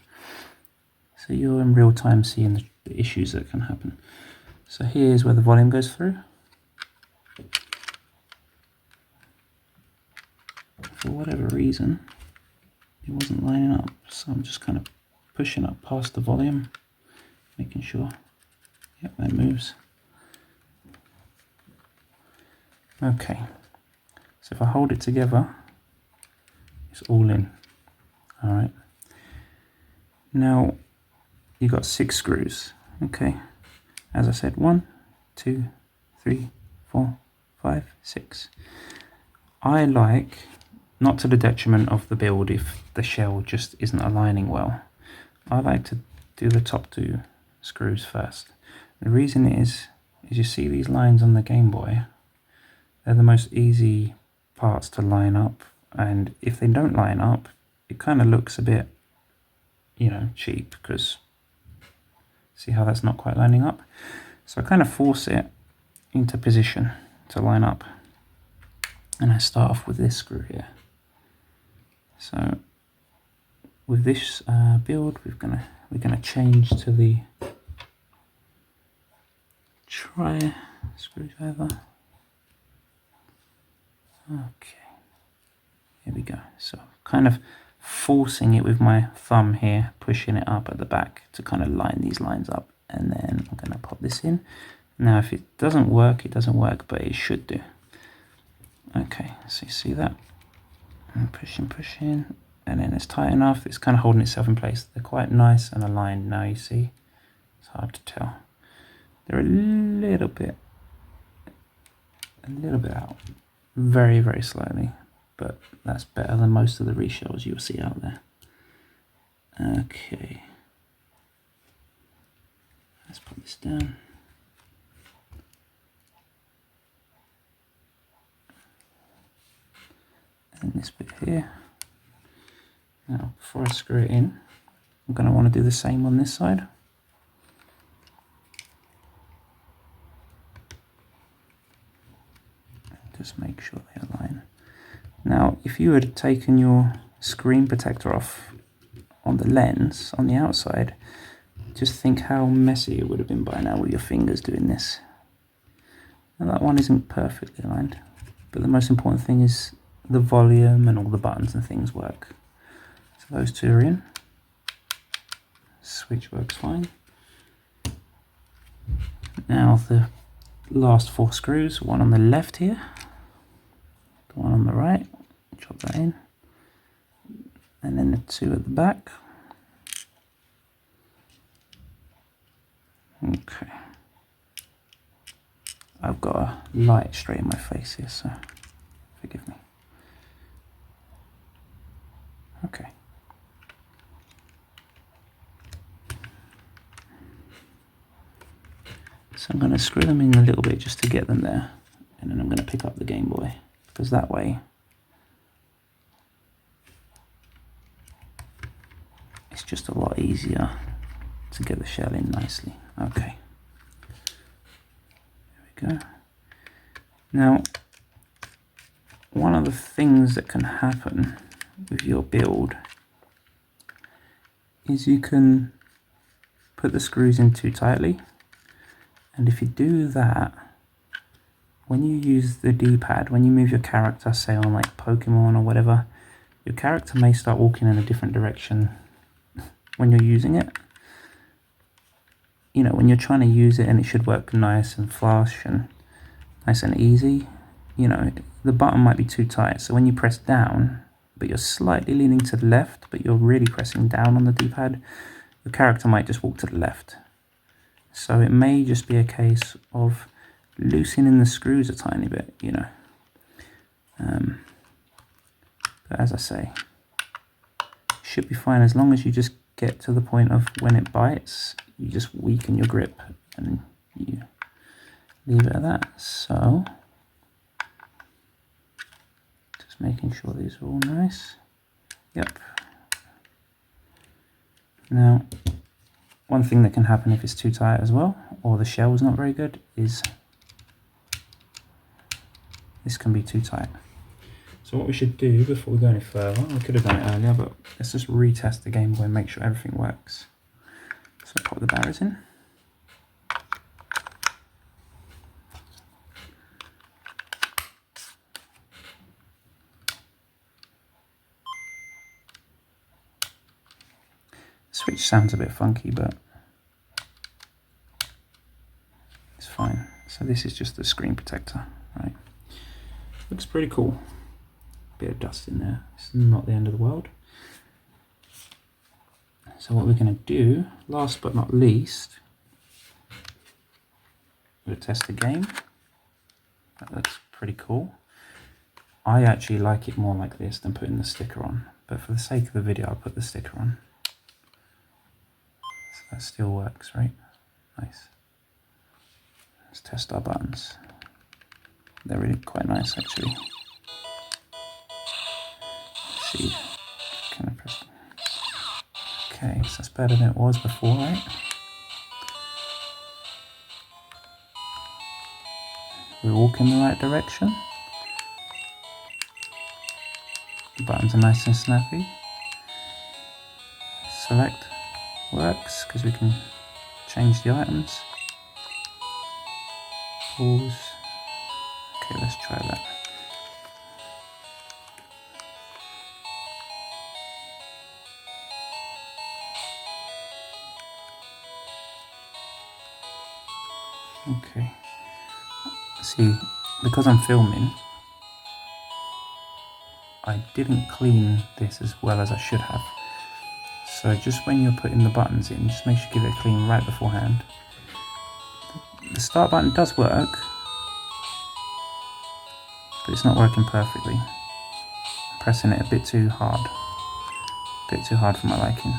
So you're in real time seeing the issues that can happen. So here's where the volume goes through. For whatever reason, it wasn't lining up. So I'm just kind of pushing up past the volume, making sure, yep, that moves. Okay, so if I hold it together, it's all in. All right. Now, you've got 6 screws, okay? As I said, 1, 2, 3, 4, 5, 6. I like, not to the detriment of the build if the shell just isn't aligning well, I like to do the top 2 screws first. The reason is you see these lines on the Game Boy, they're the most easy parts to line up, and if they don't line up, it kind of looks a bit, you know, cheap, because see how that's not quite lining up? So I kind of force it into position to line up, and I start off with this screw here. So with this build, we're gonna change to the tri screwdriver. Okay, here we go. So kind of forcing it with my thumb here, pushing it up at the back to kind of line these lines up, and then I'm going to pop this in. Now if it doesn't work, it doesn't work, but it should do. Okay, so you see that? I'm pushing, and then it's tight enough, it's kind of holding itself in place. They're quite nice and aligned now, you see. It's hard to tell. They're a little bit out. Very, very slightly, but that's better than most of the reshells you'll see out there. Okay, let's put this down. And this bit here. Now, before I screw it in, I'm going to want to do the same on this side. Just make sure they align. Now, if you had taken your screen protector off on the lens, on the outside, just think how messy it would have been by now with your fingers doing this. Now that one isn't perfectly aligned, but the most important thing is the volume and all the buttons and things work. So those 2 are in. Switch works fine. Now the last 4 screws, one on the left here, the one on the right, drop that in, and then the 2 at the back. Okay. I've got a light straight in my face here, so forgive me. Okay. So I'm going to screw them in a little bit just to get them there, and then I'm going to pick up the Game Boy, because that way it's just a lot easier to get the shell in nicely. Okay, there we go. Now, one of the things that can happen with your build is you can put the screws in too tightly, and if you do that, when you use the D-pad, when you move your character, say on like Pokemon or whatever, your character may start walking in a different direction when you're using it. You know, when you're trying to use it and it should work nice and flush and nice and easy, you know, the button might be too tight. So when you press down, but you're slightly leaning to the left, but you're really pressing down on the D-pad, your character might just walk to the left. So it may just be a case of loosening the screws a tiny bit, you know. But as I say, it should be fine as long as you just get to the point of when it bites, you just weaken your grip and you leave it at that. So, just making sure these are all nice. Yep. Now, one thing that can happen if it's too tight as well, or the shell is not very good, is this can be too tight. So what we should do before we go any further, I could have done it earlier, but let's just retest the Game Boy and make sure everything works. So pop the barriers in. The switch sounds a bit funky, but it's fine. So this is just the screen protector, right? Looks pretty cool. Bit of dust in there. It's not the end of the world. So what we're going to do, last but not least, we're going to test the game. That looks pretty cool. I actually like it more like this than putting the sticker on, but for the sake of the video I'll put the sticker on. So that still works, right? Nice. Let's test our buttons. They're really quite nice actually. Let's see. Can I press? Okay, so that's better than it was before, right? We walk in the right direction. The buttons are nice and snappy. Select works because we can change the items. Pause. Okay, let's try that. Okay. See, because I'm filming, I didn't clean this as well as I should have. So just when you're putting the buttons in, just make sure you give it a clean right beforehand. The start button does work, but it's not working perfectly. I'm pressing it a bit too hard. A bit too hard for my liking.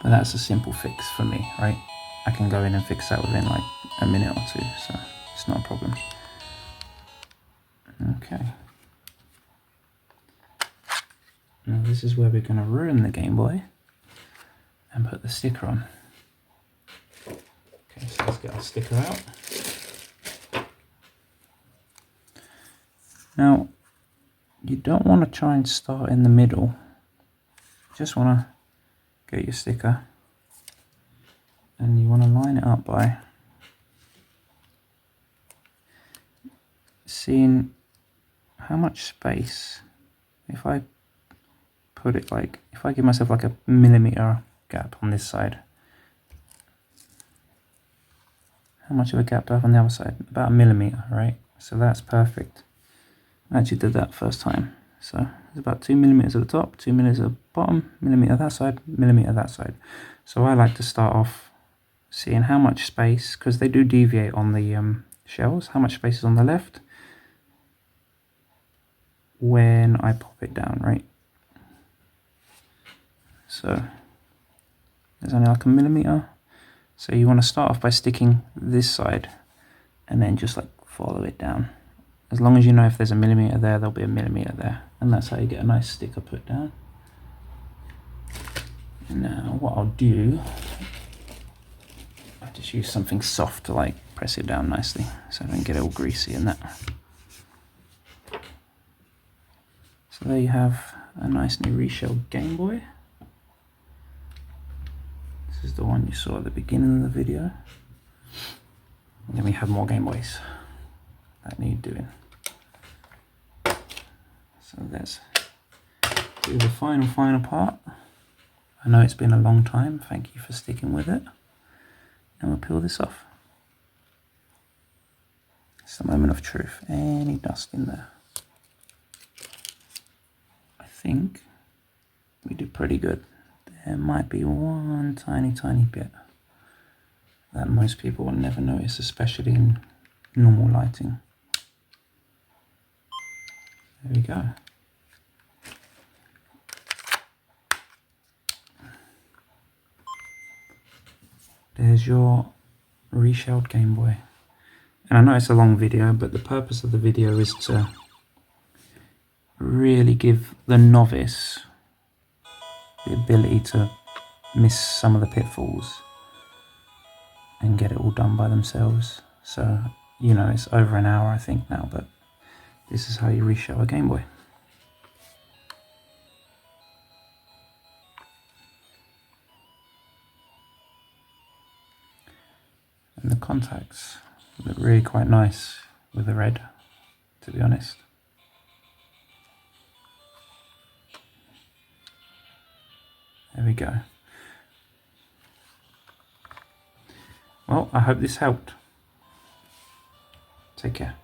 But that's a simple fix for me, right? I can go in and fix that within like a minute or two, so it's not a problem. Okay. Now this is where we're going to ruin the Game Boy and put the sticker on. Okay, so let's get our sticker out. Now, you don't want to try and start in the middle. You just want to get your sticker and you want to line it up by seeing how much space. If I put it like, if I give myself like a millimeter gap on this side, how much of a gap do I have on the other side? About a millimeter, right? So that's perfect. I actually did that first time. So it's about 2 millimeters at the top, 2 millimeters at the bottom, millimeter that side, millimeter that side. So I like to start off seeing how much space, because they do deviate on the shells, how much space is on the left when I pop it down, right? So there's only like a millimeter. So you want to start off by sticking this side and then just like follow it down. As long as you know if there's a millimeter there, there'll be a millimeter there. And that's how you get a nice sticker put down. Now what I'll do, I just use something soft to like press it down nicely so I don't get it all greasy in that. So there you have a nice new reshelled Game Boy. This is the one you saw at the beginning of the video. And then we have more Game Boys that need doing. So let's do the final part. I know it's been a long time, thank you for sticking with it. And we'll peel this off. It's the moment of truth. Any dust in there? I think we did pretty good. There might be one tiny bit that most people will never notice, especially in normal lighting. There we go. There's your reshelled Game Boy. And I know it's a long video, but the purpose of the video is to really give the novice the ability to miss some of the pitfalls and get it all done by themselves. So, you know, it's over an hour I think now, but this is how you reshell a Game Boy. And the contacts look really quite nice with the red, to be honest. There we go. Well, I hope this helped. Take care.